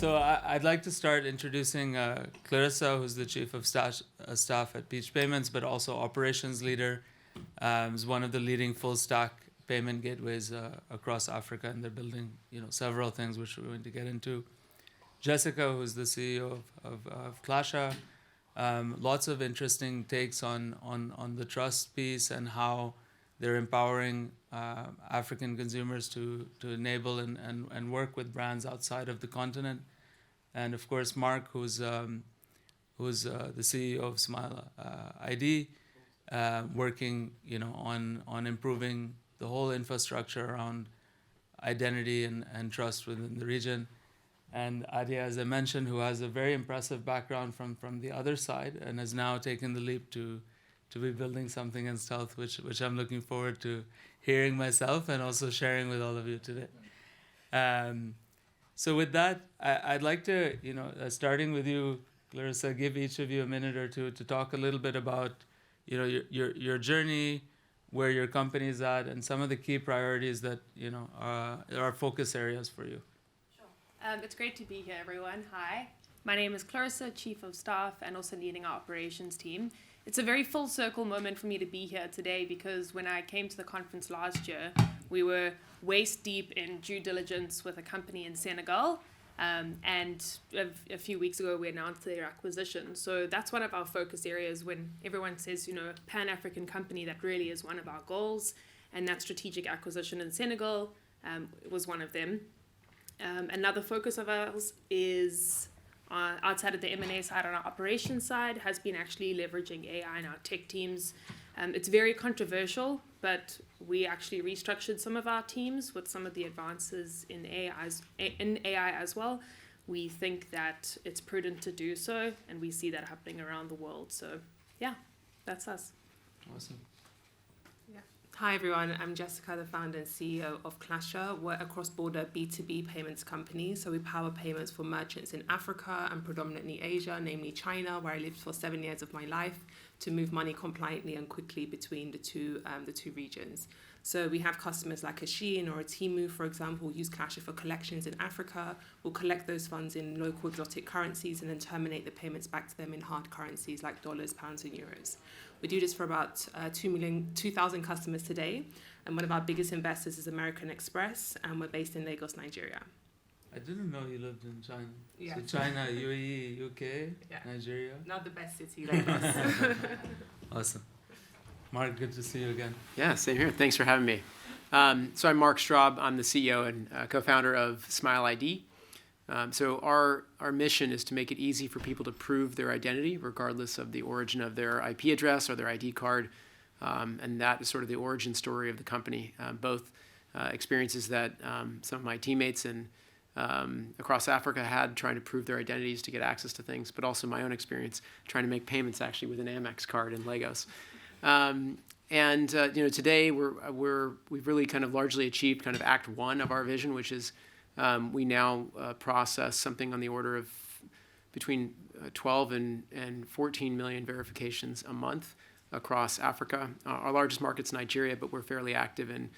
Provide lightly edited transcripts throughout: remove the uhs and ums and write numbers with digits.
So I'd like to start introducing Clarissa, who's the chief of staff at Peach Payments, but also operations leader. Is one of the leading full stack payment gateways across Africa, and they're building several things which we're going to get into. Jessica, who's the CEO of Klasha. Lots of interesting takes on the trust piece and how they're empowering African consumers to enable and work with brands outside of the continent. And of course, Mark, who's the CEO of Smile ID, working on improving the whole infrastructure around identity and trust within the region. And Adia, as I mentioned, who has a very impressive background from the other side and has now taken the leap to be building something in stealth, which I'm looking forward to hearing myself and also sharing with all of you today. So with that, I'd like to, starting with you, Clarissa, give each of you a minute or two to talk a little bit about, your journey, where your company is at, and some of the key priorities that, are focus areas for you. It's great to be here, everyone. Hi. My name is Clarissa, Chief of Staff, and also leading our operations team. It's a very full circle moment for me to be here today because when I came to the conference last year, we were waist deep in due diligence with a company in Senegal. And a few weeks ago, we announced their acquisition. So that's one of our focus areas when everyone says, Pan-African company, that really is one of our goals. And that strategic acquisition in Senegal was one of them. Another focus of ours is outside of the M&A side, on our operations side, has been actually leveraging AI in our tech teams. It's very controversial, but we actually restructured some of our teams with some of the advances in AI as well. We think that it's prudent to do so, and we see that happening around the world. So, yeah, that's us. Awesome. Hi everyone, I'm Jessica, the founder and CEO of Klasha. We're a cross-border B2B payments company, so we power payments for merchants in Africa and predominantly Asia, namely China, where I lived for 7 years of my life, to move money compliantly and quickly between the two regions. So we have customers like a Shein or a Temu, for example, who use Klasha for collections in Africa. We'll collect those funds in local exotic currencies and then terminate the payments back to them in hard currencies like dollars, pounds, and euros. We do this for about 2,000 customers today, and one of our biggest investors is American Express, and we're based in Lagos, Nigeria. I didn't know you lived in China. Yeah. So China, UAE, UK, Nigeria. Not the best city, Lagos. Awesome. Mark, good to see you again. Yeah, same here. Thanks for having me. So I'm Mark Straub. I'm the CEO and co-founder of Smile ID. So our mission is to make it easy for people to prove their identity, regardless of the origin of their IP address or their ID card. And that is sort of the origin story of the company. Both experiences that some of my teammates and across Africa had trying to prove their identities to get access to things, but also my own experience trying to make payments actually with an Amex card in Lagos. Today we've really kind of largely achieved kind of act one of our vision, which is we now process something on the order of between 12 and 14 million verifications a month across Africa. Our largest market's Nigeria, but we're fairly active in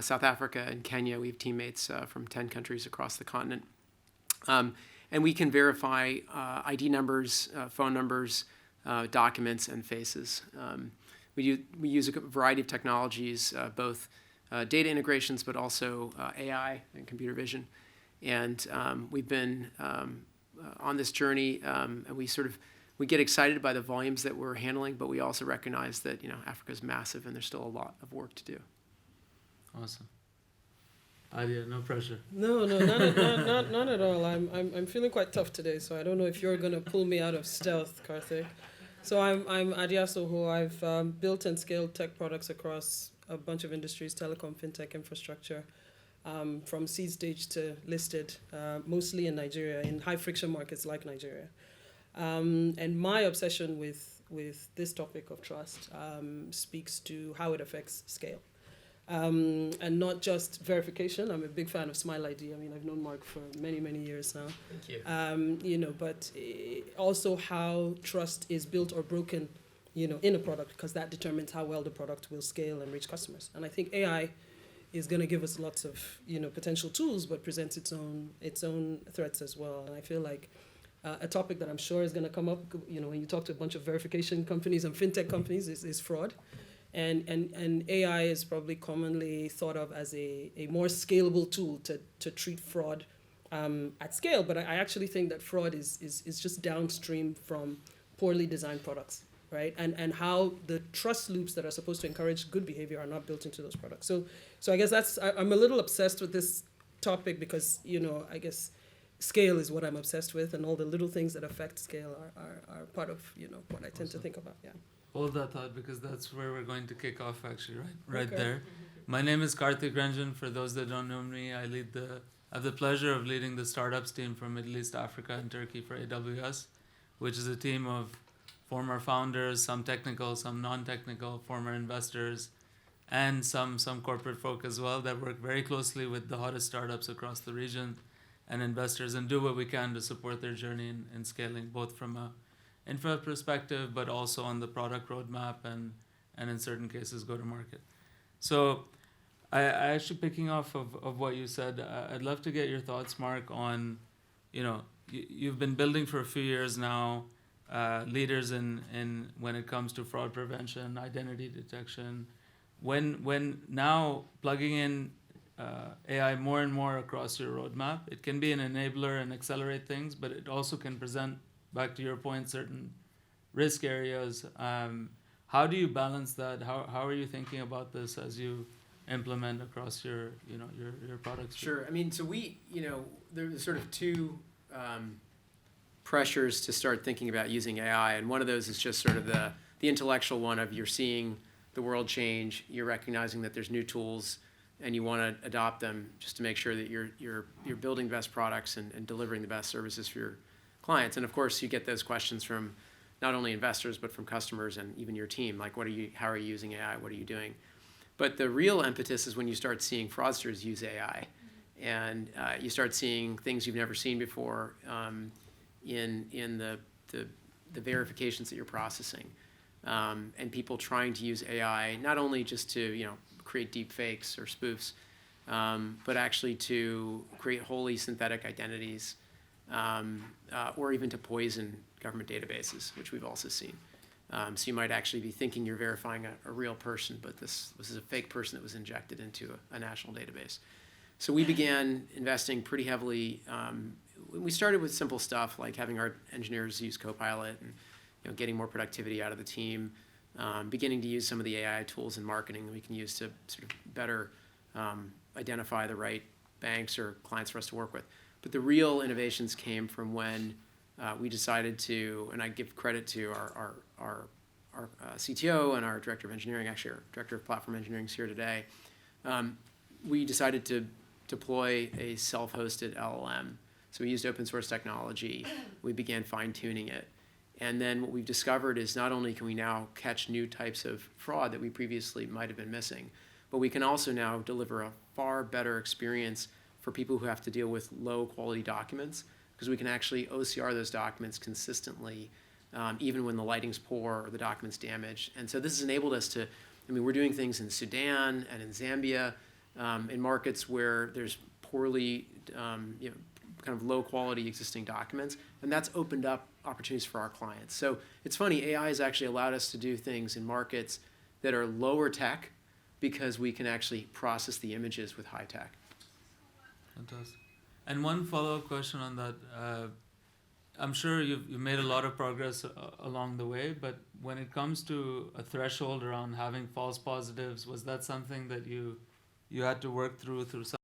South Africa and Kenya. We have teammates from 10 countries across the continent. And we can verify ID numbers, phone numbers, documents, and faces. We use a variety of technologies, both data integrations, but also AI and computer vision. And we've been on this journey, and we get excited by the volumes that we're handling, but we also recognize that Africa's massive and there's still a lot of work to do. Awesome. Adia, no pressure. No, not at all. I'm feeling quite tough today, so I don't know if you're gonna pull me out of stealth, Karthik. So I'm Adia Sowho. I've built and scaled tech products across a bunch of industries, telecom, fintech, infrastructure, from seed stage to listed, mostly in Nigeria, in high friction markets like Nigeria. And my obsession with this topic of trust speaks to how it affects scale. And not just verification. I'm a big fan of Smile ID. I mean, I've known Mark for many, many years now. Thank you. But also how trust is built or broken, in a product, because that determines how well the product will scale and reach customers. And I think AI is going to give us lots of potential tools, but presents its own threats as well. And I feel like a topic that I'm sure is going to come up, when you talk to a bunch of verification companies and fintech companies, is fraud. And AI is probably commonly thought of as a more scalable tool to treat fraud at scale. But I actually think that fraud is just downstream from poorly designed products, right? And how the trust loops that are supposed to encourage good behavior are not built into those products. So I guess I'm a little obsessed with this topic because, I guess scale is what I'm obsessed with, and all the little things that affect scale are part of, what I tend to think about, yeah. Hold that thought, because that's where we're going to kick off, actually, right Okay. there. My name is Karthik Ranjan. For those that don't know me, I have the pleasure of leading the startups team for Middle East, Africa, and Turkey for AWS, which is a team of former founders, some technical, some non-technical, former investors, and some corporate folk as well that work very closely with the hottest startups across the region and investors, and do what we can to support their journey in scaling, both from a infra perspective, but also on the product roadmap and in certain cases go to market. So I actually, picking off of what you said, I'd love to get your thoughts, Mark, on, you've been building for a few years now, leaders in when it comes to fraud prevention, identity detection. When now plugging in AI more and more across your roadmap, it can be an enabler and accelerate things, but it also can present, back to your point, certain risk areas. How do you balance that? How are you thinking about this as you implement across your products? Sure. I mean, so there's sort of two pressures to start thinking about using AI, and one of those is just sort of the intellectual one of you're seeing the world change, you're recognizing that there's new tools, and you want to adopt them just to make sure that you're building best products and delivering the best services for your clients. And of course, you get those questions from not only investors but from customers and even your team, like how are you using AI? What are you doing? But the real impetus is when you start seeing fraudsters use AI, and you start seeing things you've never seen before in the verifications that you're processing, and people trying to use AI not only just to create deep fakes or spoofs, but actually to create wholly synthetic identities, or even to poison government databases, which we've also seen. So you might actually be thinking you're verifying a real person, but this is a fake person that was injected into a national database. So we began investing pretty heavily. We started with simple stuff like having our engineers use Copilot and getting more productivity out of the team, beginning to use some of the AI tools in marketing that we can use to sort of better identify the right banks or clients for us to work with. But the real innovations came from when we decided to, and I give credit to our CTO and our director of engineering, actually our director of platform engineering is here today. We decided to deploy a self-hosted LLM. So we used open source technology. We began fine-tuning it. And then what we've discovered is not only can we now catch new types of fraud that we previously might have been missing, but we can also now deliver a far better experience for people who have to deal with low quality documents, because we can actually OCR those documents consistently, even when the lighting's poor or the document's damaged. And so this has enabled us to, we're doing things in Sudan and in Zambia, in markets where there's poorly, kind of low quality existing documents, and that's opened up opportunities for our clients. So it's funny, AI has actually allowed us to do things in markets that are lower tech because we can actually process the images with high tech. Fantastic. And one follow-up question on that. I'm sure you've made a lot of progress along the way, but when it comes to a threshold around having false positives, was that something that you had to work through some?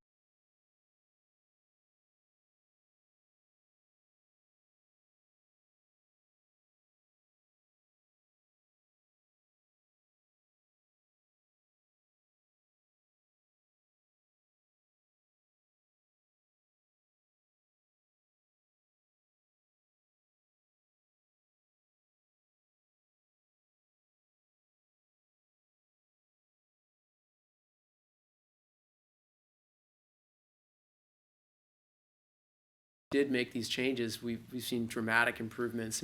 Did make these changes, we've seen dramatic improvements.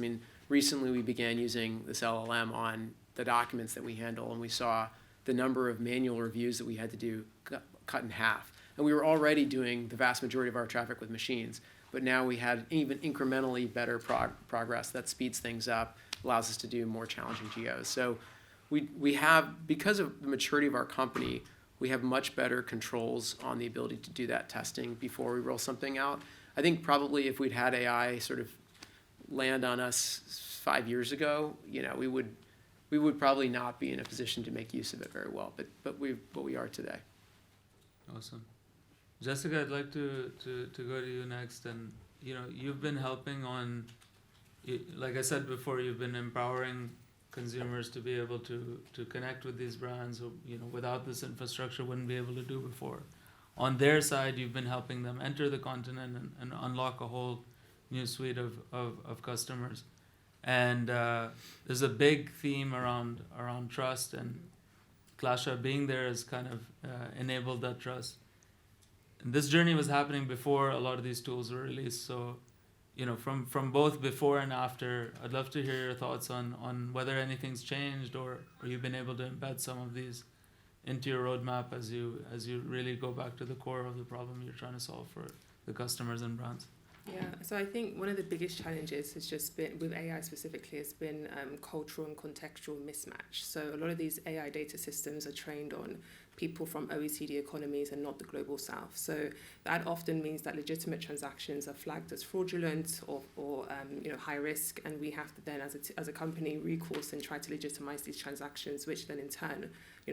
Recently we began using this LLM on the documents that we handle, and we saw the number of manual reviews that we had to do cut in half. And we were already doing the vast majority of our traffic with machines, but now we had even incrementally better progress that speeds things up, allows us to do more challenging geos. So we have, because of the maturity of our company, we have much better controls on the ability to do that testing before we roll something out. I think probably if we'd had AI sort of land on us 5 years ago, we would probably not be in a position to make use of it very well, but we are today. Awesome. Jessica, I'd like to go to you next. And, you've been helping on, like I said before, you've been empowering consumers to be able to connect with these brands who, without this infrastructure wouldn't be able to do before. On their side, you've been helping them enter the continent and unlock a whole new suite of customers. And there's a big theme around trust, and Klasha being there has kind of enabled that trust. And this journey was happening before a lot of these tools were released. So, from both before and after, I'd love to hear your thoughts on whether anything's changed or you've been able to embed some of these into your roadmap as you really go back to the core of the problem you're trying to solve for the customers and brands. Yeah, so I think one of the biggest challenges has just been, with AI specifically, has been cultural and contextual mismatch. So a lot of these AI data systems are trained on people from OECD economies and not the global south. So that often means that legitimate transactions are flagged as fraudulent or high risk, and we have to then, as a company, recourse and try to legitimize these transactions, which then in turn,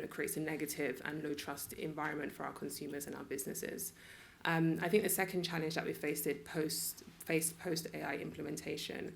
creates a negative and low trust environment for our consumers and our businesses. I think the second challenge that we faced post AI implementation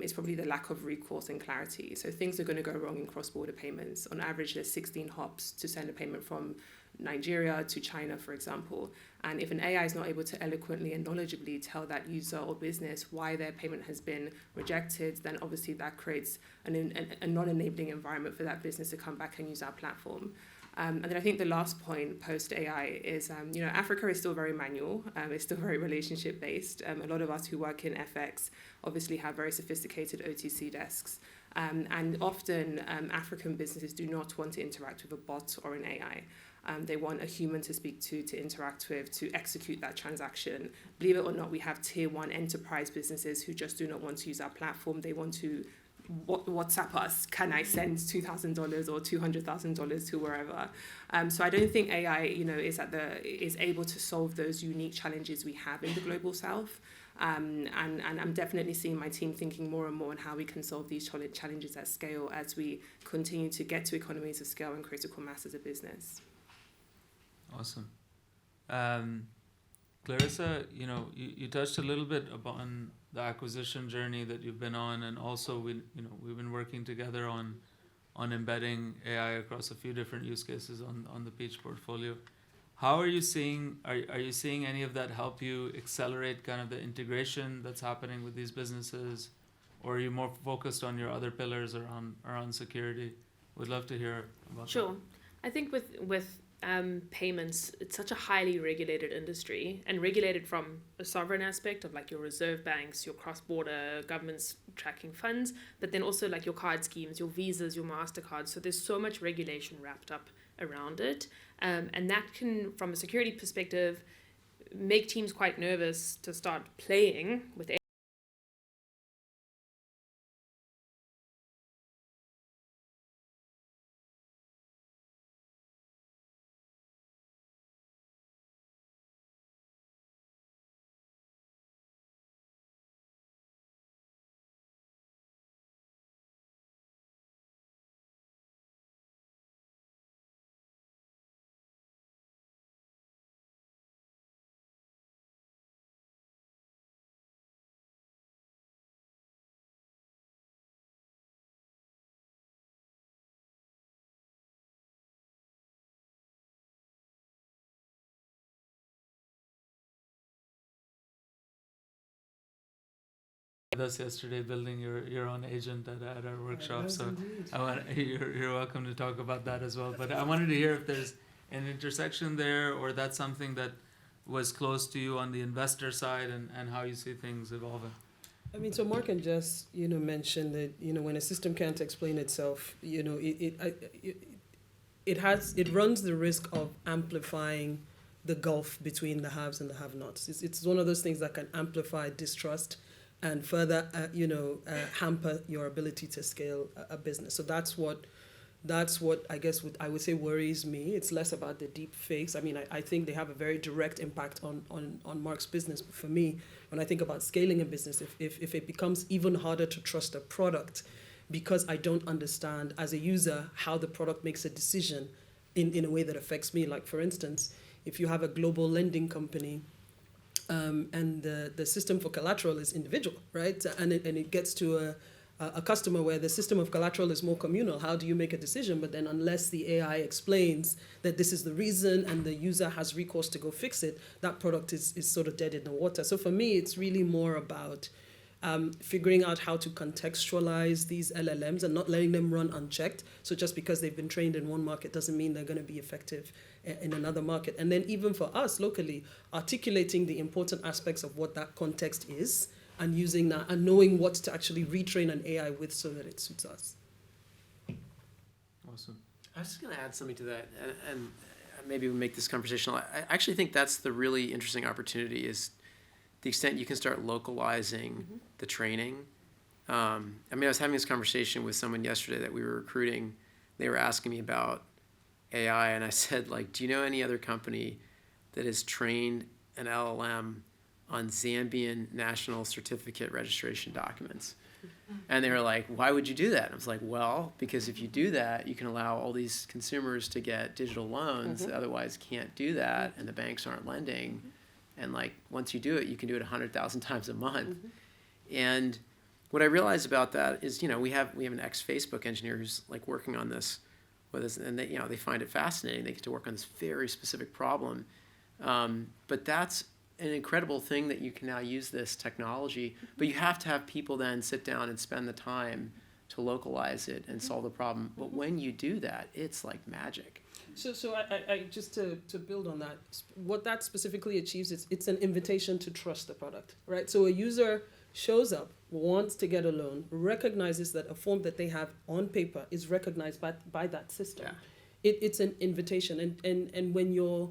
is probably the lack of recourse and clarity. So things are going to go wrong in cross-border payments. On average, there's 16 hops to send a payment from Nigeria to China, for example. And if an AI is not able to eloquently and knowledgeably tell that user or business why their payment has been rejected, then obviously that creates a non-enabling environment for that business to come back and use our platform. And then I think the last point post-AI is, Africa is still very manual. It's still very relationship-based. A lot of us who work in FX obviously have very sophisticated OTC desks. And often African businesses do not want to interact with a bot or an AI. They want a human to speak to interact with, to execute that transaction. Believe it or not, we have tier 1 enterprise businesses who just do not want to use our platform. They want to WhatsApp us, can I send $2,000 or $200,000 to wherever? So I don't think AI, is able to solve those unique challenges we have in the global south. And I'm definitely seeing my team thinking more and more on how we can solve these challenges at scale as we continue to get to economies of scale and critical mass as a business. Awesome. Clarissa, you touched a little bit upon the acquisition journey that you've been on, and also we've been working together on embedding AI across a few different use cases on the Peach portfolio. How are you seeing? Are you seeing any of that help you accelerate kind of the integration that's happening with these businesses, or are you more focused on your other pillars around security? Would love to hear about that. Sure. I think with payments, it's such a highly regulated industry, and regulated from a sovereign aspect of like your reserve banks, your cross-border governments tracking funds, but then also like your card schemes, your Visas, your MasterCards. So there's so much regulation wrapped up around it. And that can, from a security perspective, make teams quite nervous to start playing with AI. With us yesterday building your own agent at our workshop. Yes, So indeed. you're welcome to talk about that as well. But I wanted to hear if there's an intersection there, or that's something that was close to you on the investor side, and how you see things evolving. I mean, so Mark and Jess, it runs the risk of amplifying the gulf between the haves and the have-nots. It's one of those things that can amplify distrust and further, hamper your ability to scale a business. So that's what I guess I would say worries me. It's less about the deep fakes. I mean, I think they have a very direct impact on Mark's business. But for me, when I think about scaling a business, if it becomes even harder to trust a product because I don't understand as a user how the product makes a decision in a way that affects me. Like, for instance, if you have a global lending company and the system for collateral is individual, right? And it gets to a customer where the system of collateral is more communal. How do you make a decision? But then unless the AI explains that this is the reason and the user has recourse to go fix it, that product is sort of dead in the water. So for me, it's really more about figuring out how to contextualize these LLMs and not letting them run unchecked. So just because they've been trained in one market doesn't mean they're going to be effective in another market. And then even for us locally, articulating the important aspects of what that context is and using that and knowing what to actually retrain an AI with so that it suits us. Awesome. I was just going to add something to that, and maybe we'll make this conversational. I actually think that's the really interesting opportunity is the extent you can start localizing the training. I was having this conversation with someone yesterday that we were recruiting. They were asking me about AI, and I said, do you know any other company that has trained an LLM on Zambian national certificate registration documents? And they were like, why would you do that? And I was like, well, because if you do that, you can allow all these consumers to get digital loans that otherwise can't do that, and the banks aren't lending. And once you do it, you can do it 100,000 times a month. And what I realized about that is, we have an ex-Facebook engineer who's working on this with us, and they find it fascinating. They get to work on this very specific problem. But that's an incredible thing that you can now use this technology, but you have to have people then sit down and spend the time to localize it and solve the problem. But when you do that, it's like magic. So I just to build on that, what that specifically achieves is it's an invitation to trust the product, right? So a user shows up, wants to get a loan, recognizes that a form that they have on paper is recognized by that system. Yeah. It's an invitation. And when you're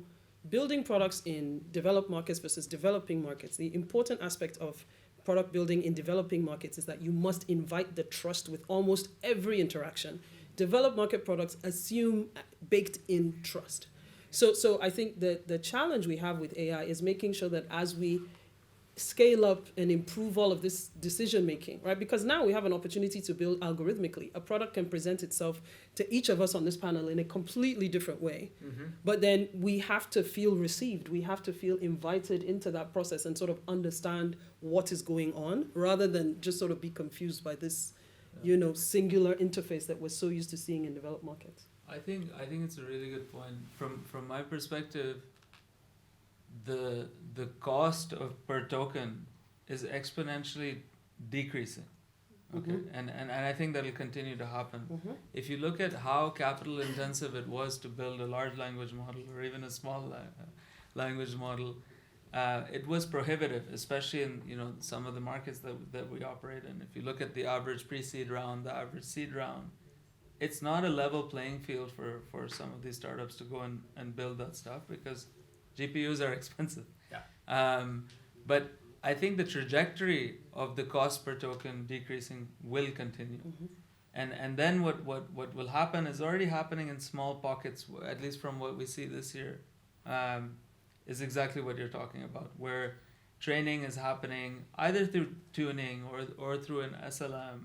building products in developed markets versus developing markets, the important aspect of product building in developing markets is that you must invite the trust with almost every interaction. Developed market products assume baked in trust. So I think the challenge we have with AI is making sure that as we scale up and improve all of this decision making, right? Because now we have an opportunity to build algorithmically. A product can present itself to each of us on this panel in a completely different way. But then we have to feel received. We have to feel invited into that process and sort of understand what is going on rather than just sort of be confused by this singular interface that we're so used to seeing in developed markets. I think it's a really good point. From my perspective, the cost of per token is exponentially decreasing. Okay. And I think that'll continue to happen. If you look at how capital intensive it was to build a large language model or even a small language model, it was prohibitive, especially in some of the markets that we operate in. If you look at the average pre-seed round, the average seed round, it's not a level playing field for some of these startups to go and build that stuff because GPUs are expensive. Yeah. But I think the trajectory of the cost per token decreasing will continue. And then what will happen is already happening in small pockets, at least from what we see this year, is exactly what you're talking about, where training is happening either through tuning or through an SLM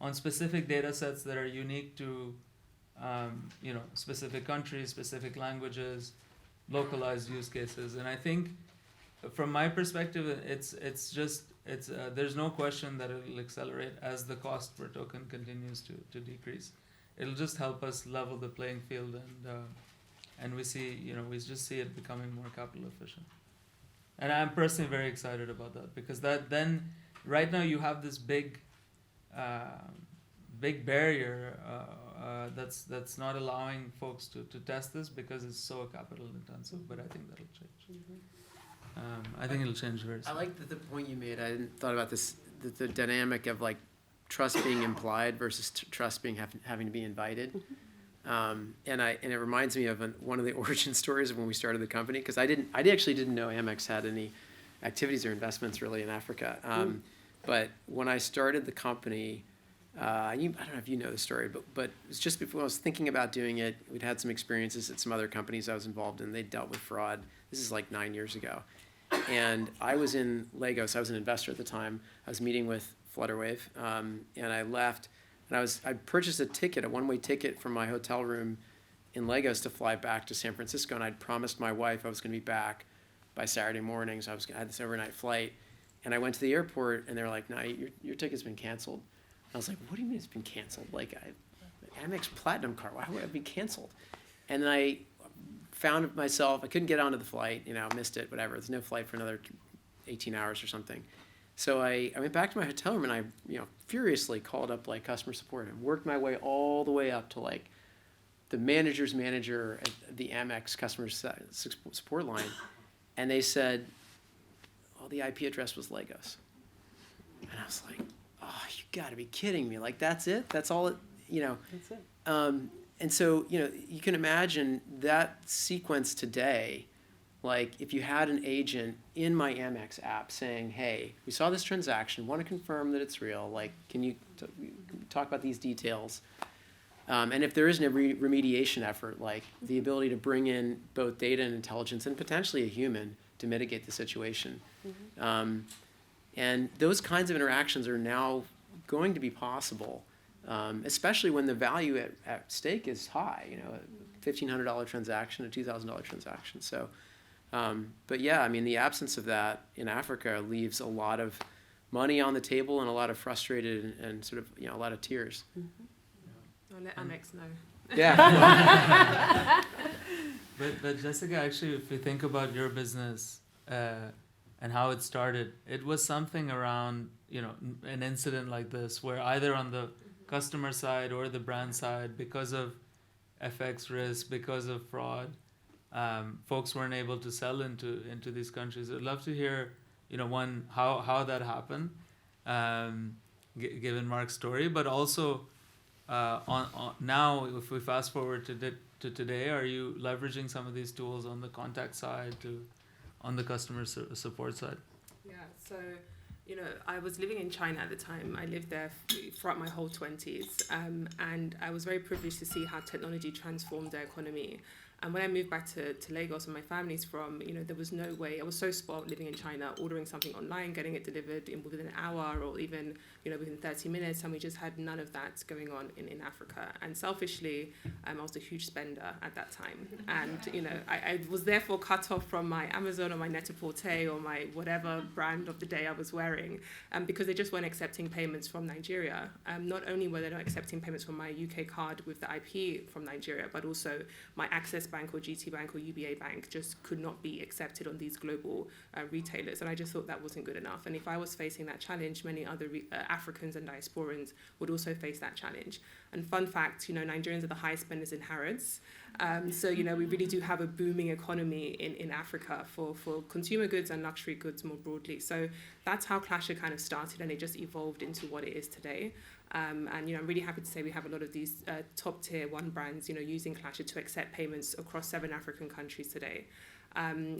on specific data sets that are unique to specific countries, specific languages, localized use cases. And I think from my perspective, there's no question that it'll accelerate as the cost per token continues to decrease. It'll just help us level the playing field and we just see it becoming more capital efficient. And I'm personally very excited about that because then right now you have this big barrier that's not allowing folks to test this because it's so capital intensive. But I think that'll change. I think it'll change very soon. I like the point you made. I hadn't thought about this. The dynamic of trust being implied versus trust being having to be invited. And it reminds me of one of the origin stories of when we started the company, because I actually didn't know Amex had any activities or investments really in Africa. But when I started the company, I don't know if you know the story, but it was just before I was thinking about doing it. We'd had some experiences at some other companies I was involved in. They dealt with fraud. This is like 9 years ago. And I was in Lagos. I was an investor at the time. I was meeting with Flutterwave, and I left. And I purchased a ticket, a one-way ticket from my hotel room in Lagos to fly back to San Francisco. And I'd promised my wife I was going to be back by Saturday morning. So I had this overnight flight. And I went to the airport, and they were like, "No, your ticket's been canceled." I was like, "What do you mean it's been canceled? Like, Amex Platinum card, why would it be canceled?" And then I found myself, I couldn't get onto the flight, missed it, whatever. There's no flight for another 18 hours or something. So I went back to my hotel room, and I, furiously called up like customer support and worked my way all the way up to like the manager's manager at the Amex customer support line. And they said, "Oh, the IP address was Lagos." And I was like, "Oh, you got to be kidding me. Like, that's it? That's all it, That's it. And so, you can imagine that sequence today, like if you had an agent in my Amex app saying, "Hey, we saw this transaction, want to confirm that it's real. Like, can you talk about these details?" And if there isn't a remediation effort, like the ability to bring in both data and intelligence and potentially a human to mitigate the situation. And those kinds of interactions are now going to be possible, especially when the value at stake is high, a $1,500 transaction, a $2,000 transaction. So, but yeah, I mean, the absence of that in Africa leaves a lot of money on the table and a lot of frustrated and sort of, a lot of tears. I'll let Amex know. Yeah. But Jessica, actually, if you think about your business and how it started, it was something around, an incident like this where either on the customer side or the brand side, because of FX risk, because of fraud, folks weren't able to sell into these countries. I'd love to hear, one, how that happened, given Mark's story, but also on now, if we fast forward to today, are you leveraging some of these tools on the contact side on the customer support side? Yeah, so, I was living in China at the time. I lived there throughout my whole 20s, and I was very privileged to see how technology transformed their economy. And when I moved back to Lagos, where my family's from, there was no way. I was so spoiled living in China, ordering something online, getting it delivered within an hour or even, within 30 minutes. And we just had none of that going on in Africa. And selfishly, I was a huge spender at that time. And, I was therefore cut off from my Amazon or my Net-a-Porter or my whatever brand of the day I was wearing, because they just weren't accepting payments from Nigeria. Not only were they not accepting payments from my UK card with the IP from Nigeria, but also my Access Bank or GT Bank or UBA Bank just could not be accepted on these global retailers. And I just thought that wasn't good enough. And if I was facing that challenge, many other Africans and diasporans would also face that challenge. And fun fact, Nigerians are the highest spenders in Harrods. So, we really do have a booming economy in Africa for consumer goods and luxury goods more broadly. So that's how Klasha kind of started, and it just evolved into what it is today. And I'm really happy to say we have a lot of these top tier one brands, using Klasha to accept payments across 7 African countries today.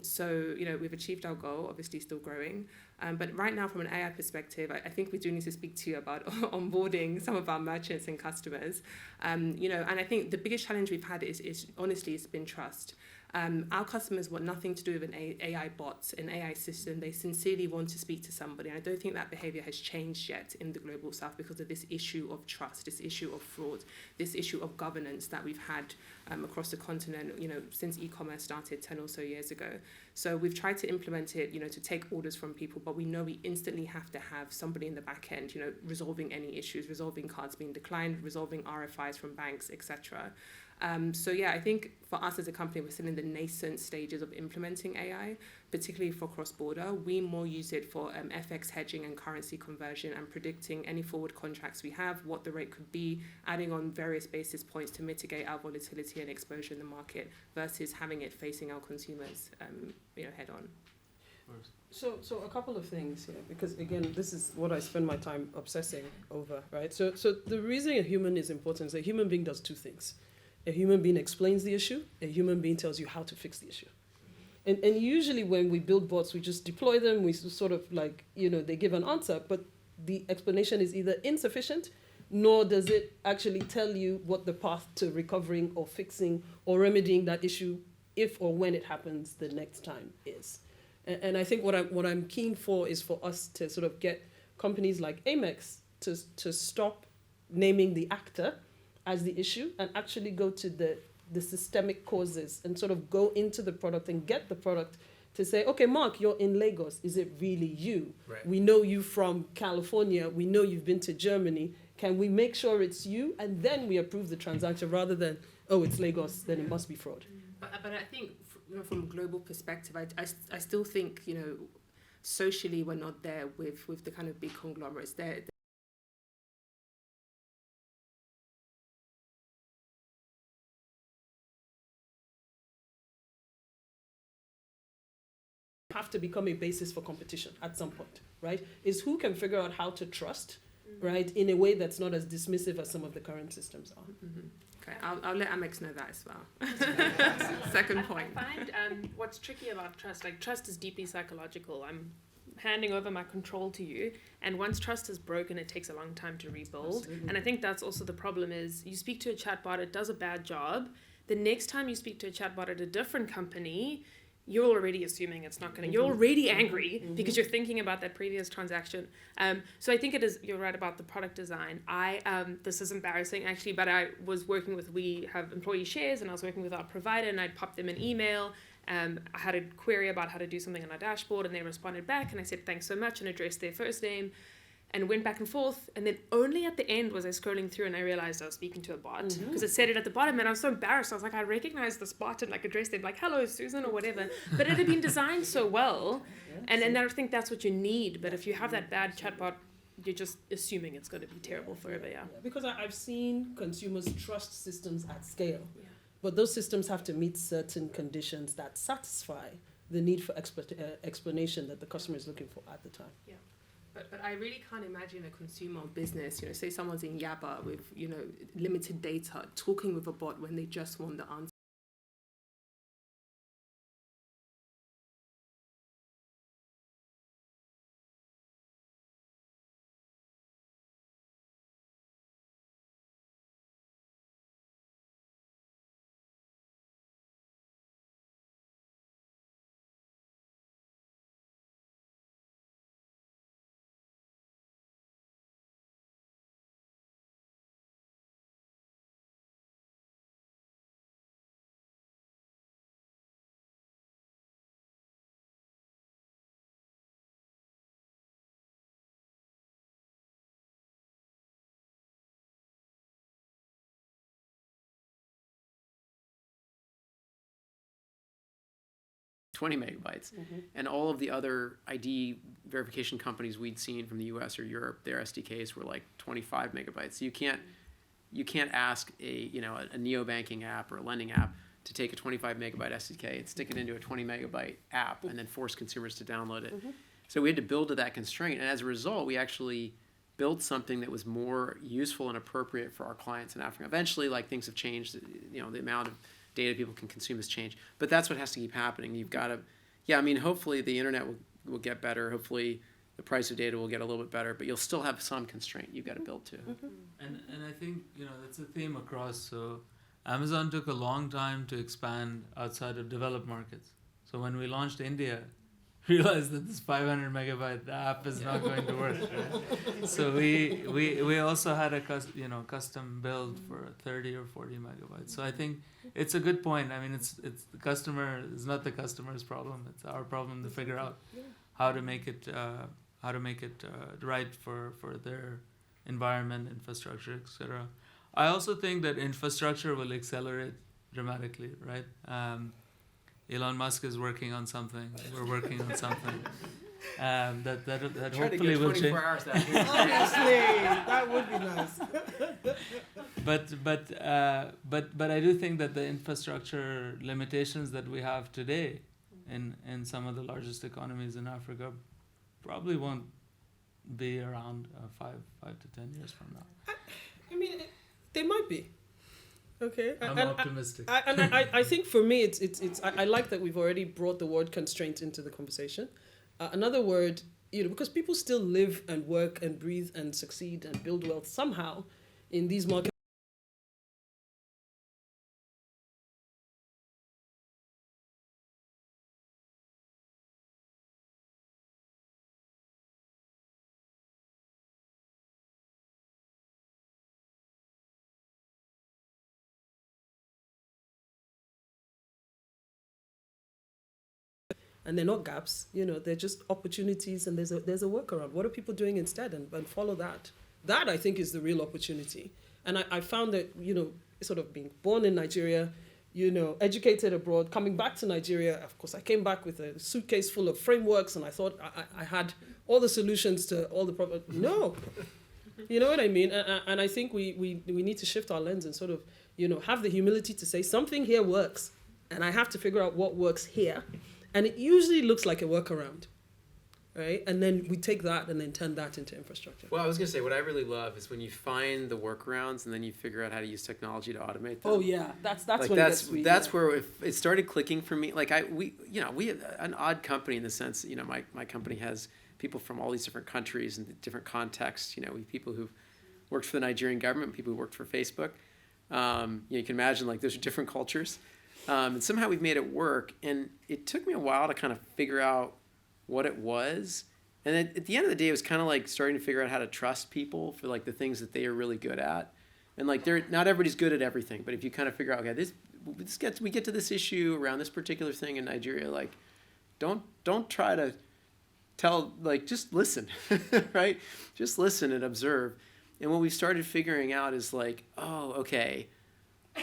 So, we've achieved our goal, obviously still growing. But right now, from an AI perspective, I think we do need to speak to you about onboarding some of our merchants and customers. And I think the biggest challenge we've had is honestly, it's been trust. Our customers want nothing to do with an AI bot, an AI system. They sincerely want to speak to somebody. And I don't think that behavior has changed yet in the global south because of this issue of trust, this issue of fraud, this issue of governance that we've had across the continent, since e-commerce started 10 or so years ago. So we've tried to implement it, to take orders from people, but we know we instantly have to have somebody in the back end, resolving any issues, resolving cards being declined, resolving RFIs from banks, etc. So yeah, I think for us as a company, we're still in the nascent stages of implementing AI, particularly for cross-border. We more use it for FX hedging and currency conversion and predicting any forward contracts we have, what the rate could be, adding on various basis points to mitigate our volatility and exposure in the market versus having it facing our consumers, head on. So a couple of things here, because again, this is what I spend my time obsessing over, right? So the reason a human is important is a human being does 2 things. A human being explains the issue. A human being tells you how to fix the issue. And usually when we build bots, we just deploy them. We sort of like, they give an answer, but the explanation is either insufficient, nor does it actually tell you what the path to recovering or fixing or remedying that issue, if or when it happens the next time, is. And I think what I'm keen for is for us to sort of get companies like Amex to stop naming the actor as the issue and actually go to the systemic causes and sort of go into the product and get the product to say, okay, Mark, you're in Lagos. Is it really you? Right. We know you from California. We know you've been to Germany. Can we make sure it's you? And then we approve the transaction rather than, oh, it's Lagos, then it must be fraud. But I think from a global perspective, I still think, socially we're not there with the kind of big conglomerates. They're have to become a basis for competition at some point, right? Is who can figure out how to trust, right, in a way that's not as dismissive as some of the current systems are. Mm-hmm. Okay, I'll let Amex know that as well. Second point. I find what's tricky about trust, like trust is deeply psychological. I'm handing over my control to you, and once trust is broken, it takes a long time to rebuild. Absolutely. And I think that's also the problem is you speak to a chatbot, it does a bad job. The next time you speak to a chatbot at a different company, you're already assuming it's not going to, you're already angry because you're thinking about that previous transaction. So I think it is, you're right about the product design. This is embarrassing actually, but I was working with, we have employee shares and I was working with our provider and I'd popped them an email. I had a query about how to do something on our dashboard and they responded back and I said, thanks so much, and addressed their first name and went back and forth. And then only at the end was I scrolling through and I realized I was speaking to a bot because it said it at the bottom and I was so embarrassed. I was like, I recognize this bot and like addressed them like, hello, Susan or whatever. But it had been designed so well. And I think that's what you need. But if you have that bad chatbot, you're just assuming it's going to be terrible forever, yeah. Because I've seen consumers trust systems at scale. Yeah. But those systems have to meet certain conditions that satisfy the need for explanation that the customer is looking for at the time. Yeah. But I really can't imagine a consumer business, say someone's in Yaba with, limited data, talking with a bot when they just want the answer. $20 megabytes. And all of the other ID verification companies we'd seen from the US or Europe, their SDKs were like 25 megabytes. So you can't ask a neobanking app or a lending app to take a 25 megabyte SDK and stick it into a 20 megabyte app and then force consumers to download it. So we had to build to that constraint. And as a result, we actually built something that was more useful and appropriate for our clients in Africa. Eventually, like, things have changed. The amount of data people can consume has changed. But that's what has to keep happening. You've got to, hopefully the internet will get better. Hopefully the price of data will get a little bit better, but you'll still have some constraint you've got to build to. And I think, that's a theme across. So Amazon took a long time to expand outside of developed markets. So when we launched India, realized that this 500 megabyte app is not going to work. Right? So we also had a custom build for 30 or 40 megabytes. So I think it's a good point. I mean, it's the customer is not the customer's problem. It's our problem to figure out how to make it right for their environment, infrastructure, etc. I also think that infrastructure will accelerate dramatically, right? Elon Musk is working on something. We're working on something that hopefully will change. Obviously, that would be nice. But I do think that the infrastructure limitations that we have today in some of the largest economies in Africa probably won't be around 5 to 10 years from now. I mean, they might be. Okay. I'm And optimistic. I think for me, I like that we've already brought the word constraint into the conversation. Another word, because people still live and work and breathe and succeed and build wealth somehow in these markets. And they're not gaps, they're just opportunities, and there's a workaround. What are people doing instead? And follow that. That, I think, is the real opportunity. And I found that, sort of being born in Nigeria, educated abroad, coming back to Nigeria, of course, I came back with a suitcase full of frameworks, and I thought I had all the solutions to all the problems. No. You know what I mean? And I think we need to shift our lens and sort of, have the humility to say something here works, and I have to figure out what works here. And it usually looks like a workaround, right? And then we take that and then turn that into infrastructure. Well, I was going to say, what I really love is when you find the workarounds and then you figure out how to use technology to automate them. Oh yeah, that's like when that's where it started clicking for me. Like we have an odd company in the sense, my company has people from all these different countries and different contexts. We have people who've worked for the Nigerian government, people who worked for Facebook. You can imagine, like, those are different cultures. And somehow we've made it work, and it took me a while to kind of figure out what it was. And then at the end of the day, it was kind of like starting to figure out how to trust people for, like, the things that they are really good at. And, like, not everybody's good at everything, but if you kind of figure out, okay, we get to this issue around this particular thing in Nigeria, like, don't try to tell, like, just listen, right? Just listen and observe. And what we started figuring out is, like, oh, okay,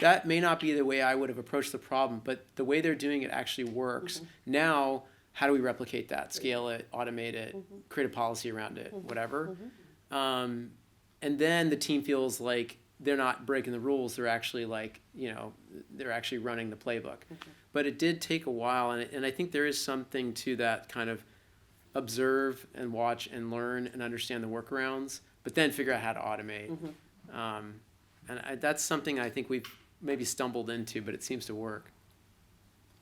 that may not be the way I would have approached the problem, but the way they're doing it actually works. Mm-hmm. Now, how do we replicate that, scale it, automate it, create a policy around it, whatever? And then the team feels like they're not breaking the rules. They're actually, like, they're actually running the playbook. But it did take a while, and I think there is something to that kind of observe and watch and learn and understand the workarounds, but then figure out how to automate. And that's something I think we've maybe stumbled into, but it seems to work.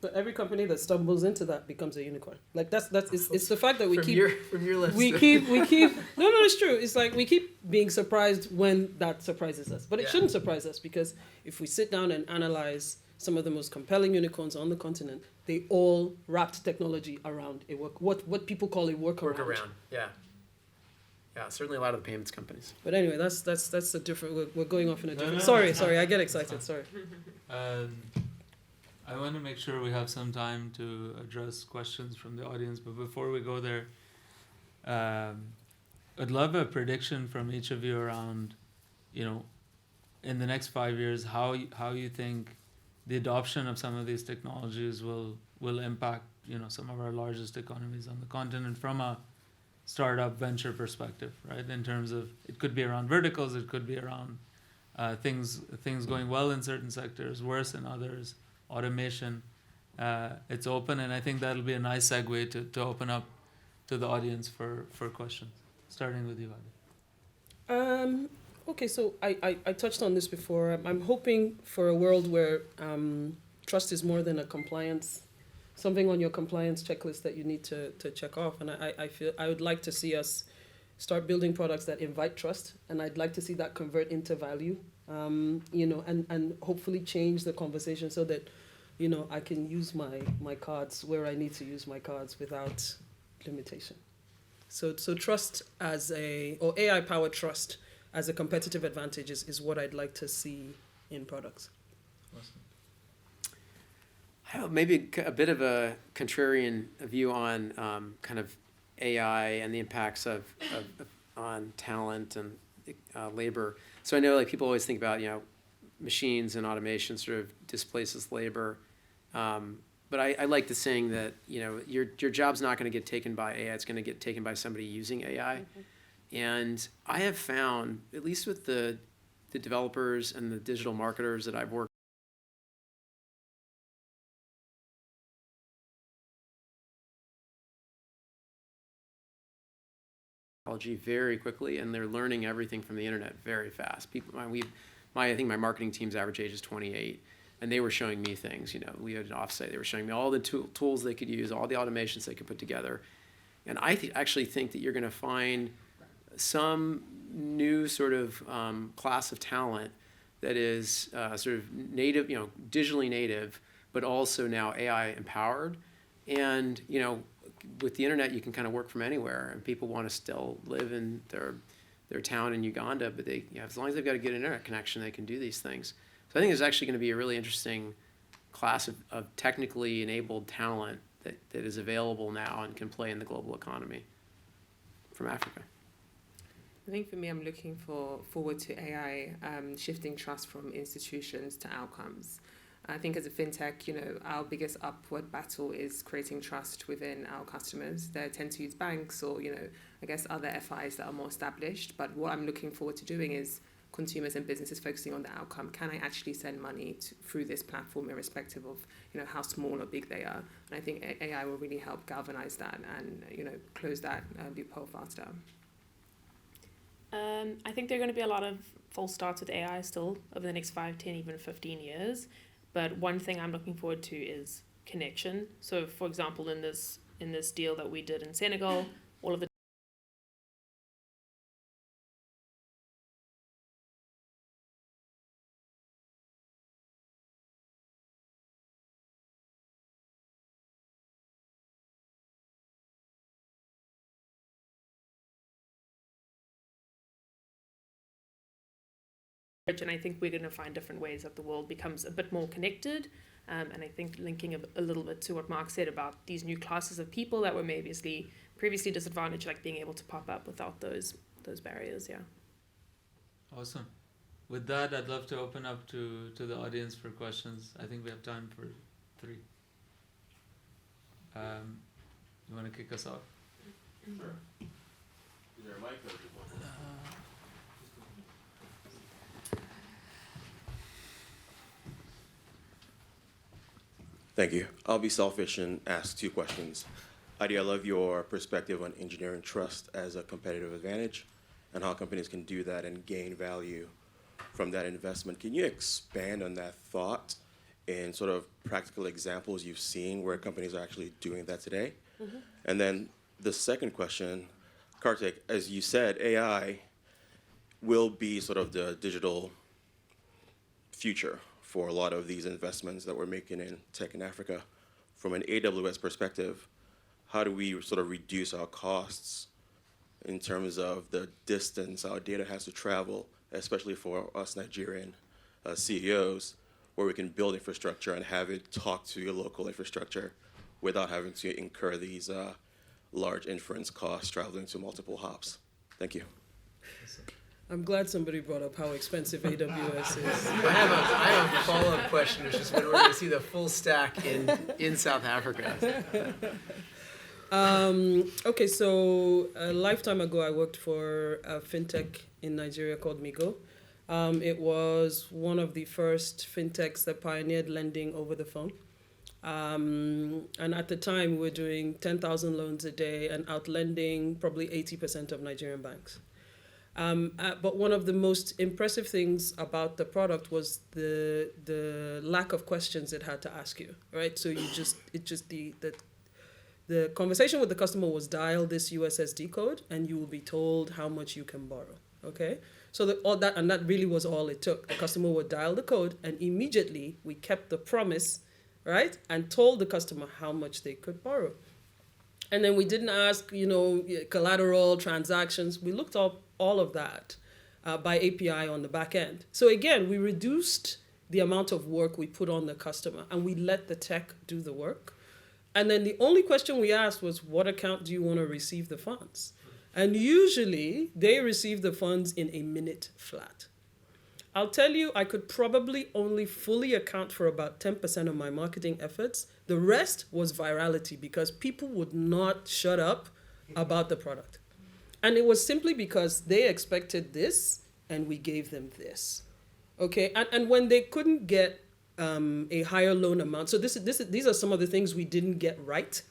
But every company that stumbles into that becomes a unicorn. Like it's the fact that we from your lips. we keep no, it's true. It's like we keep being surprised when that surprises us. But it shouldn't surprise us, because if we sit down and analyze some of the most compelling unicorns on the continent, they all wrapped technology around what people call a workaround. Workaround, yeah. Yeah, certainly a lot of the payments companies. But anyway, that's a different. We're going off in a different. Sorry, I get excited. Sorry. I want to make sure we have some time to address questions from the audience, but before we go there, I'd love a prediction from each of you around, in the next 5 years, how you think the adoption of some of these technologies will impact, some of our largest economies on the continent from a startup venture perspective, right? In terms of, it could be around verticals, it could be around things going well in certain sectors, worse in others, automation. It's open, and I think that'll be a nice segue to open up to the audience for questions, starting with you, Adia. Okay, so I touched on this before. I'm hoping for a world where trust is more than a compliance, something on your compliance checklist that you need to check off. And I feel I would like to see us start building products that invite trust, and I'd like to see that convert into value, and hopefully change the conversation so that, I can use my cards where I need to use my cards without limitation. So trust or AI-powered trust as a competitive advantage is what I'd like to see in products. Awesome. I have maybe a bit of a contrarian view on kind of AI and the impacts on talent and labor. So I know, like, people always think about, machines and automation sort of displaces labor. But I like the saying that, your job's not going to get taken by AI, it's going to get taken by somebody using AI. And I have found, at least with the developers and the digital marketers that I've worked very quickly, and they're learning everything from the internet very fast. I think my marketing team's average age is 28, and they were showing me things. We had an offsite. They were showing me all the tools they could use, all the automations they could put together. And I actually think that you're going to find some new sort of class of talent that is sort of native, digitally native, but also now AI empowered. And, with the internet, you can kind of work from anywhere, and people want to still live in their town in Uganda, but as long as they've got a good internet connection, they can do these things. So I think there's actually going to be a really interesting class of technically enabled talent that is available now and can play in the global economy from Africa. I think for me, I'm looking forward to AI shifting trust from institutions to outcomes. I think as a fintech, our biggest upward battle is creating trust within our customers. They tend to use banks or, I guess other FIs that are more established. But what I'm looking forward to doing is consumers and businesses focusing on the outcome. Can I actually send money through this platform irrespective of, how small or big they are? And I think AI will really help galvanize that and, close that loophole faster. I think there are going to be a lot of false starts with AI still over the next 5, 10, even 15 years. But one thing I'm looking forward to is connection. So, for example, in this deal that we did in Senegal, all of the and I think we're going to find different ways that the world becomes a bit more connected. And I think linking a little bit to what Mark said about these new classes of people that were maybe previously disadvantaged, like being able to pop up without those barriers. Yeah. Awesome. With that, I'd love to open up to the audience for questions. I think we have time for 3. You want to kick us off? Sure. Is there a mic or just one? Thank you. I'll be selfish and ask 2 questions. Adia, I love your perspective on engineering trust as a competitive advantage and how companies can do that and gain value from that investment. Can you expand on that thought in sort of practical examples you've seen where companies are actually doing that today? Mm-hmm. And then the second question, Karthik, as you said, AI will be sort of the digital future for a lot of these investments that we're making in tech in Africa. From an AWS perspective, how do we sort of reduce our costs in terms of the distance our data has to travel, especially for us Nigerian CEOs, where we can build infrastructure and have it talk to your local infrastructure without having to incur these large inference costs traveling to multiple hops? Thank you. I'm glad somebody brought up how expensive AWS is. I have a follow-up question, which is when we're going to see the full stack in South Africa. Okay, so a lifetime ago, I worked for a fintech in Nigeria called Migo. It was one of the first fintechs that pioneered lending over the phone. And at the time, we were doing 10,000 loans a day and outlending probably 80% of Nigerian banks. But one of the most impressive things about the product was the lack of questions it had to ask you, right? So the conversation with the customer was dial this USSD code and you will be told how much you can borrow, okay? So that really was all it took. The customer would dial the code and immediately we kept the promise, right? And told the customer how much they could borrow. And then we didn't ask, collateral, transactions. We looked up all of that by API on the back end. So again, we reduced the amount of work we put on the customer and we let the tech do the work. And then the only question we asked was, what account do you want to receive the funds? And usually they receive the funds in a minute flat. I'll tell you, I could probably only fully account for about 10% of my marketing efforts. The rest was virality because people would not shut up about the product. And it was simply because they expected this and we gave them this. Okay, and when they couldn't get a higher loan amount, so these are some of the things we didn't get right.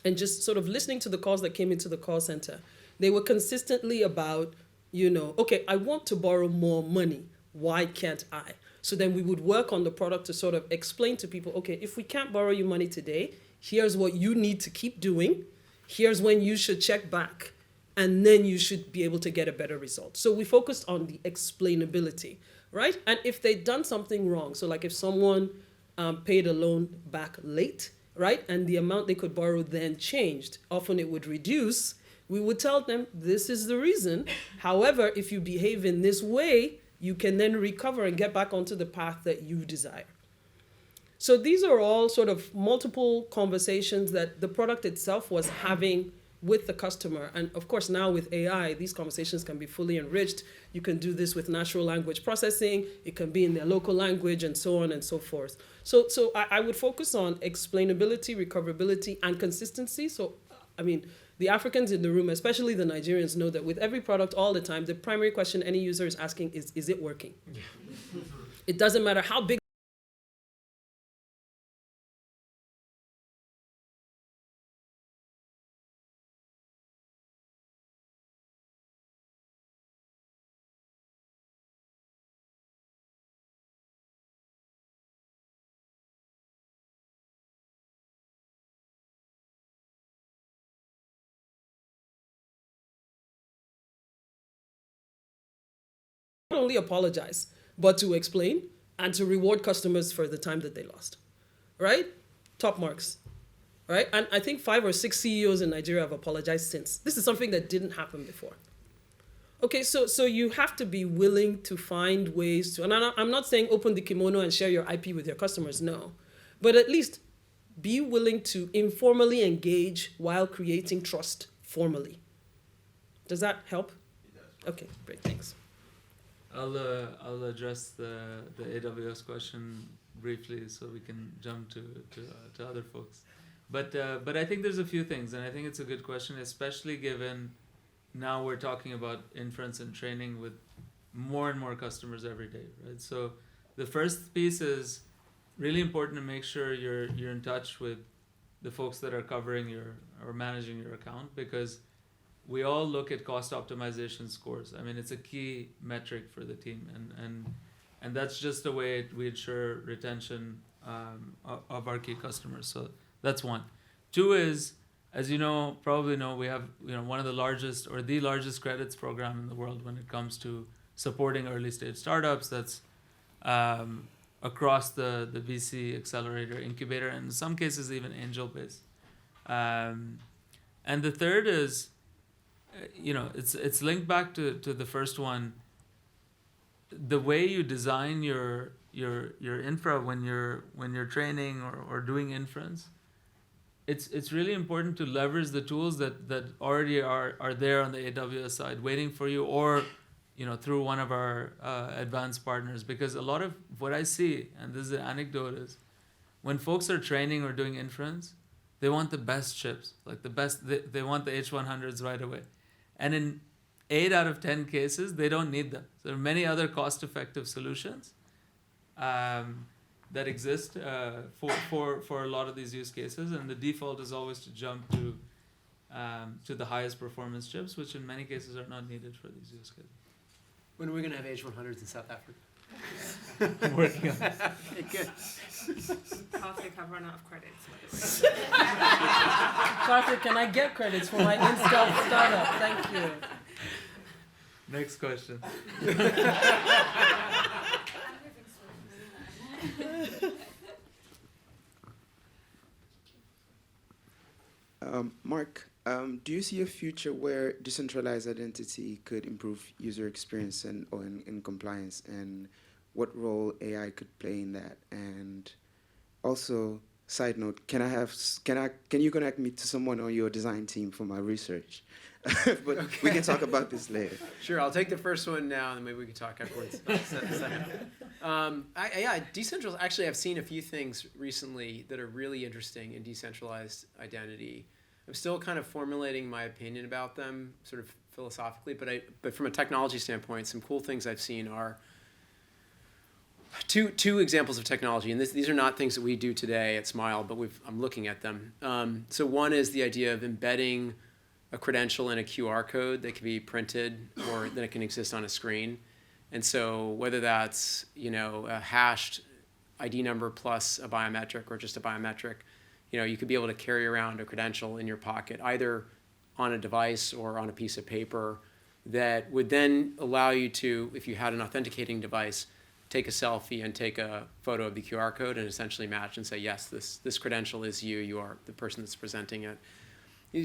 And just sort of listening to the calls that came into the call center, they were consistently about, okay, I want to borrow more money, Why can't I? So then we would work on the product to sort of explain to people, okay, if we can't borrow you money today, here's what you need to keep doing. Here's when you should check back. And then you should be able to get a better result. So we focused on the explainability, right? And if they'd done something wrong, so like if someone paid a loan back late, right? And the amount they could borrow then changed, often it would reduce. We would tell them, this is the reason. However, if you behave in this way, you can then recover and get back onto the path that you desire. So these are all sort of multiple conversations that the product itself was having with the customer. And of course, now with AI, these conversations can be fully enriched. You can do this with natural language processing. It can be in their local language and so on and so forth. So I would focus on explainability, recoverability, and consistency. So, I mean, the Africans in the room, especially the Nigerians, know that with every product all the time, the primary question any user is asking is it working? Yeah. It doesn't matter how big. Not only apologize, but to explain and to reward customers for the time that they lost, right? Top marks, right? And I think 5 or 6 CEOs in Nigeria have apologized since. This is something that didn't happen before. Okay, so you have to be willing to find ways to, and I'm not saying open the kimono and share your IP with your customers, no. But at least be willing to informally engage while creating trust formally. Does that help? It does. Okay, great, thanks. I'll address the AWS question briefly so we can jump to other folks. But I think there's a few things, and I think it's a good question, especially given now we're talking about inference and training with more and more customers every day, right? So the first piece is really important to make sure you're in touch with the folks that are covering or managing your account, because we all look at cost optimization scores. I mean, it's a key metric for the team, and that's just the way we ensure retention of our key customers. So that's one. Two is, as probably know, we have one of the largest or the largest credits program in the world when it comes to supporting early stage startups. That's across the VC accelerator, incubator, and in some cases even angel based. And the third is, it's linked back to the first one. The way you design your infra when you're training or doing inference, it's really important to leverage the tools that already are there on the AWS side waiting for you, or through one of our advanced partners. Because a lot of what I see, and this is an anecdote, is when folks are training or doing inference, they want the best chips, like the best. They want the H100s right away. And in 8 out of 10 cases, they don't need them. There are many other cost-effective solutions that exist for a lot of these use cases, and the default is always to jump to the highest performance chips, which in many cases are not needed for these use cases. When are we going to have H100s in South Africa? I'm working on it. Okay, good. Karthik, I've run out of credits. Karthik, can I get credits for my in-stealth startup? Thank you. Next question. Mark, do you see a future where decentralized identity could improve user experience and compliance, and what role AI could play in that? And also, side note, can you connect me to someone on your design team for my research? But okay. We can talk about this later. Sure, I'll take the first one now, and then maybe we can talk afterwards. Decentralized. Actually, I've seen a few things recently that are really interesting in decentralized identity. I'm still kind of formulating my opinion about them, sort of philosophically, but from a technology standpoint, some cool things I've seen are two examples of technology, and these are not things that we do today at Smile, but I'm looking at them. So one is the idea of embedding a credential in a QR code that can be printed or that it can exist on a screen. And so whether that's, a hashed ID number plus a biometric or just a biometric, you could be able to carry around a credential in your pocket, either on a device or on a piece of paper, that would then allow you to, if you had an authenticating device, take a selfie and take a photo of the QR code and essentially match and say, yes, this credential is you. You are the person that's presenting it.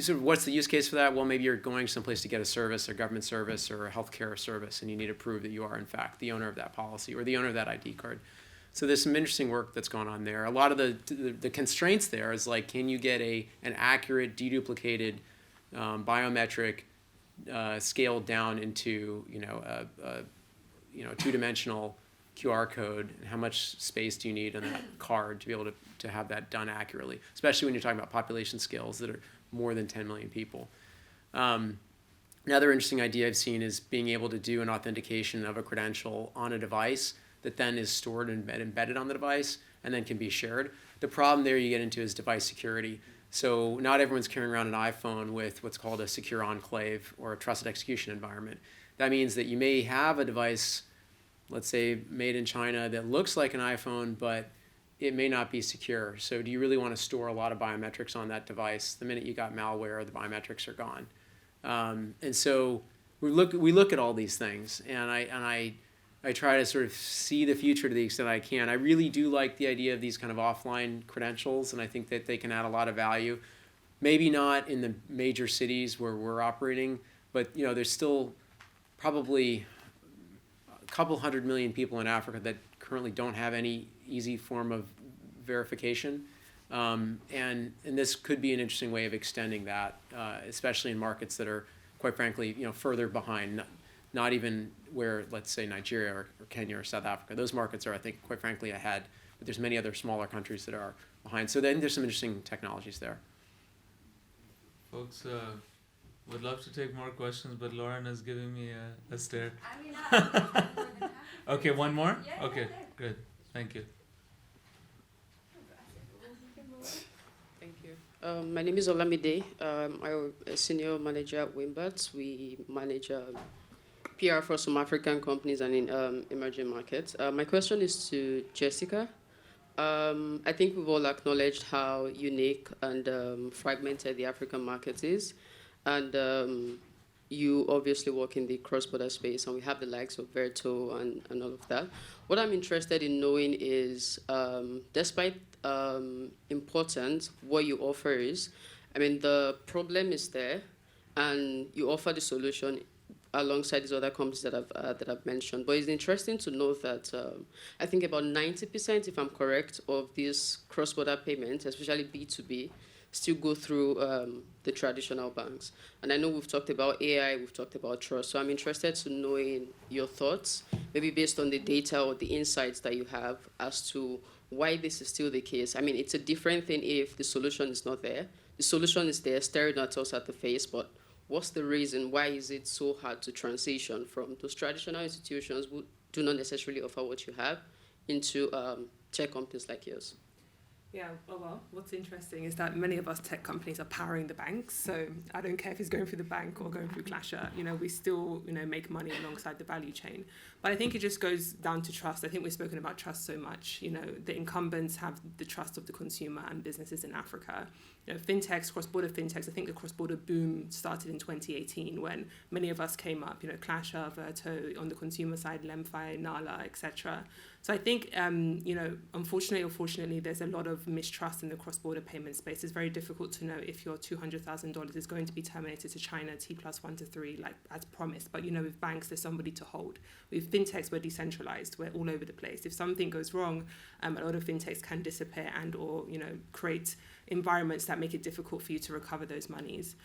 So what's the use case for that? Well, maybe you're going someplace to get a service, a government service, or a healthcare service, and you need to prove that you are, in fact, the owner of that policy or the owner of that ID card. So there's some interesting work that's going on there. A lot of the constraints there is like, can you get an accurate, deduplicated biometric scaled down into a two-dimensional QR code, and how much space do you need on that card to be able to have that done accurately, especially when you're talking about population scales that are more than 10 million people. Another interesting idea I've seen is being able to do an authentication of a credential on a device that then is stored and embedded on the device and then can be shared. The problem there you get into is device security. So not everyone's carrying around an iPhone with what's called a secure enclave or a trusted execution environment. That means that you may have a device, let's say made in China, that looks like an iPhone, but it may not be secure. So do you really want to store a lot of biometrics on that device? The minute you got malware, the biometrics are gone. And so we look at all these things, and I try to sort of see the future to the extent I can. I really do like the idea of these kind of offline credentials, and I think that they can add a lot of value. Maybe not in the major cities where we're operating, but there's still probably a couple 100 million people in Africa that currently don't have any easy form of verification. And this could be an interesting way of extending that, especially in markets that are, quite frankly, further behind. Not even where, let's say, Nigeria or Kenya or South Africa. Those markets are, I think, quite frankly, ahead. But there's many other smaller countries that are behind. So then there's some interesting technologies there. Folks would love to take more questions, but Lauren is giving me a stare. I mean, I'm more than happy. Okay, one more? Yeah, Okay, yeah. good. Thank you. Thank you. My name is Olamide. I'm a senior manager at Wimbert. We manage PR for some African companies and in emerging markets. My question is to Jessica. I think we've all acknowledged how unique and fragmented the African market is. And you obviously work in the cross-border space, and we have the likes of Verto and all of that. What I'm interested in knowing is, despite important what you offer is, I mean, the problem is there, and you offer the solution alongside these other companies that I've mentioned. But it's interesting to note that I think about 90%, if I'm correct, of these cross-border payments, especially B2B, still go through the traditional banks. And I know we've talked about AI, we've talked about trust. So I'm interested to knowing your thoughts, maybe based on the data or the insights that you have as to why this is still the case. I mean, it's a different thing if the solution is not there. The solution is there, staring at us at the face, but what's the reason? Why is it so hard to transition from those traditional institutions who do not necessarily offer what you have into tech companies like yours? Yeah, well, what's interesting is that many of us tech companies are powering the banks. So I don't care if it's going through the bank or going through Klasha. We still, make money alongside the value chain. But I think it just goes down to trust. I think we've spoken about trust so much. The incumbents have the trust of the consumer and businesses in Africa. Fintechs, cross-border fintechs, I think the cross-border boom started in 2018 when many of us came up, Klasha, Verto, on the consumer side, Lemfi, Nala, etc. So I think, unfortunately or fortunately, there's a lot of mistrust in the cross-border payment space. It's very difficult to know if your $200,000 is going to be terminated to China T+1 to 3, like as promised. But, with banks, there's somebody to hold. With fintechs, we're decentralized. We're all over the place. If something goes wrong, a lot of fintechs can disappear and or, create environments that make it difficult for you to recover those monies.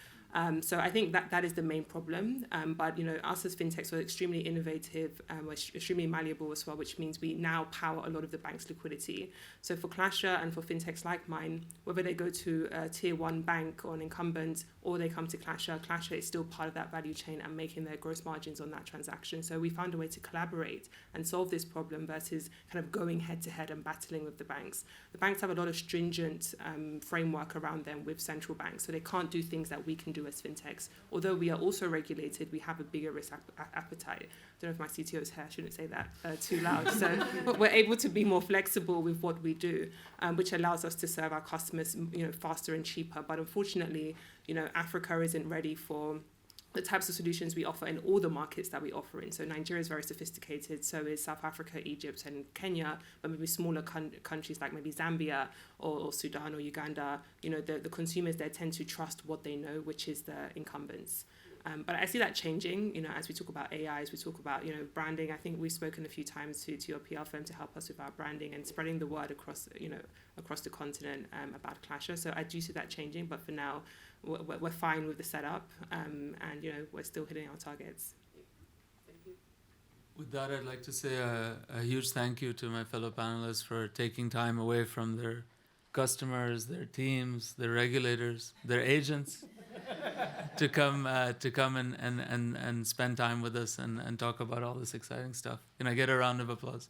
So I think that is the main problem. But us as fintechs are extremely innovative, we're extremely malleable as well, which means we now power a lot of the bank's liquidity. So for Klasha and for fintechs like mine, whether they go to a tier 1 bank or an incumbent, or they come to Klasha is still part of that value chain and making their gross margins on that transaction. So we found a way to collaborate and solve this problem versus kind of going head to head and battling with the banks. The banks have a lot of stringent framework around them with central banks, so they can't do things that we can do do as fintechs. Although we are also regulated, we have a bigger risk appetite. I don't know if my CTO is here, I shouldn't say that too loud. So but we're able to be more flexible with what we do, which allows us to serve our customers, faster and cheaper. But unfortunately, Africa isn't ready for the types of solutions we offer in all the markets that we offer in. So Nigeria is very sophisticated, so is South Africa, Egypt, and Kenya, but maybe smaller countries like maybe Zambia or Sudan or Uganda, the consumers there tend to trust what they know, which is the incumbents. But I see that changing, as we talk about AI, as we talk about, branding. I think we've spoken a few times to your PR firm to help us with our branding and spreading the word across the continent about Klasha. So I do see that changing, but for now, we're fine with the setup, and we're still hitting our targets. With that, I'd like to say a huge thank you to my fellow panelists for taking time away from their customers, their teams, their regulators, their agents, to come and spend time with us and talk about all this exciting stuff. Can I get a round of applause?